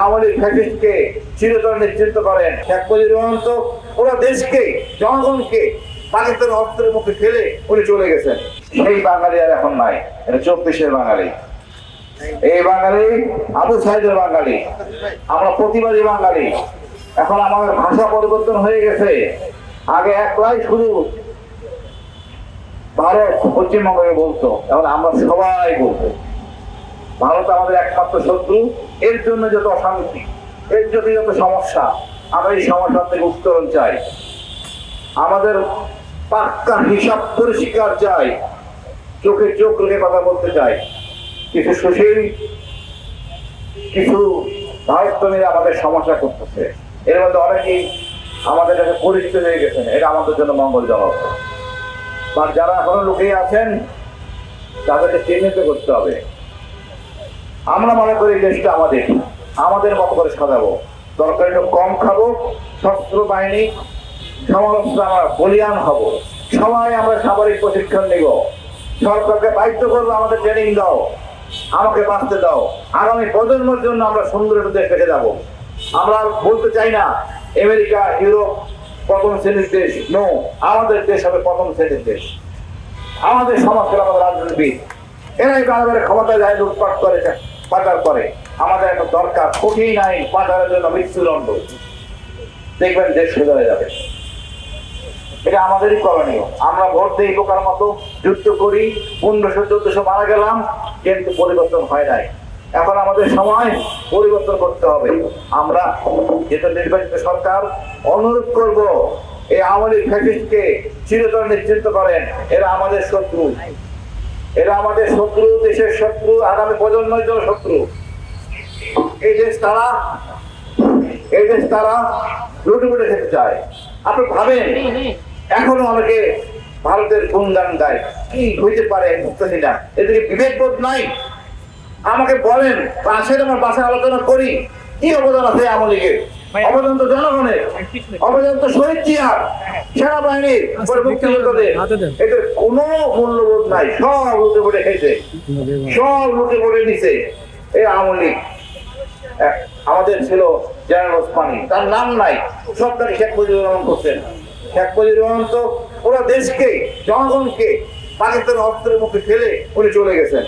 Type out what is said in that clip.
আওয়ামী লীগ ফ্যাসিস্টকে চিরতরে নিশ্চিন্ত করেন। শেখ মুজিবুর রহমান তো পুরো দেশকে, জনগণকে পাকিস্তানের অস্ত্রের মুখে ফেলে উনি চলে গেছেন। সেই বাঙালি আর এখন নাই, এটা 24-এর বাঙালি। এই বাঙালি আবু সাইদের বাঙালি, আমরা প্রতিবাদী বাঙালি। এখন আমাদের ভাষা পরিবর্তন হয়ে গেছে। আগে একলাই শুধু ভারত পশ্চিমবঙ্গকে বলতো, এখন আমরা সবাই বলবো ভারত আমাদের একমাত্র শত্রু। এর জন্য যত অশান্তি, এর জন্য যত সমস্যা, আমরা এই সমস্যা থেকে উত্তরণ চাই। আমাদের পাক্কা হিসাব পরিষ্কার চাই, চোখে চোখ রেখে কথা বলতে চাই। কিছু সুশীল, কিছু ভারতপ্রেমীরা আমাদের সমস্যা করতেছে। এর মধ্যে অনেকেই আমাদের কাছে পরিচিত হয়ে গেছেন, এটা আমাদের জন্য মঙ্গলজনক। আর যারা এখনো লুকিয়ে আছেন তাদেরকে চিহ্নিত করতে হবে। আমরা মনে করি দেশটা আমাদের মতো করে সাজাবো, দরকার একটু কম খাবো, শস্ত্র বাহিনী সমালোচনা আমরা বলিয়ান হব, সবাই আমরা সামরিক প্রশিক্ষণ নিব, সরকারকে বাধ্য করবো আমাদের ট্রেনিং দাও, আমাকে বাঁচতে দাও, আগামী প্রজন্মের জন্য আমরা সুন্দর একটা দেশ রেখে যাবো। আমরা বলতে চাই না আমেরিকা, ইউরোপ প্রথম শ্রেণীর দেশ, নো, আমাদের দেশ হবে প্রথম শ্রেণীর দেশ। আমাদের সমাজকে, আমাদের রাজনীতিবিদ এরাই বারবার ক্ষমতা যায়, লুটপাট করে, পাচার করে। আমাদের একটা দরকার কঠিন আইন, পাচারের জন্য মৃত্যুদণ্ড, দেখবেন দেশ সুধরে যাবে। এটা আমাদেরই করণীয়। আমরা ভোট দিই বোকার মতো, যুদ্ধ করি, 1500-1400 মারা গেলাম, কিন্তু পরিবর্তন হয় নাই। এখন আমাদের সময় পরিবর্তন করতে হবে। আমরা যেটা নির্বাচিত সরকার অনুরোধ করব, এই আওয়ামী লীগ ফ্যাসিস্টকে চিরতরে নিশ্চিন্ত করেন। এরা আমাদের শত্রু, এরা আমাদের শত্রু, দেশের শত্রু, আগামী প্রজন্মের জন্য শত্রু। এই দেশ তারা লুটে লুটে খেতে চায়। আপনি ভাবেন এখনো অনেকে ভারতের গুণগান গায়, কি হইতে পারে বুঝতেছি না, এদেরকে বিবেকবোধ নাই। আমাকে বলেন, পাশের আমার বাসায় আলোচনা করি, কি অবদান আছে আওয়ামী লীগের? অবদান তো জনগণের, অবদান তো শহীদ জিয়ার, সেনাবাহিনীর, মুক্তিযোদ্ধাদের। এদের কোনো মূল্যবোধ নাই, সব লুটে পড়ে খেয়েছে, সব লুটে পড়ে নিছে এই আওয়ামী লীগ। আমাদের ছিল জেনারেল ওসমানী, তার নাম নাই, সবটাকে শেখ মুজিবুর রহমান করছেন। শেখ মুজিবুর রহমান তো পুরো দেশকে, জনগণকে পাকিস্তানের অস্ত্রের মুখে ফেলে উনি চলে গেছেন।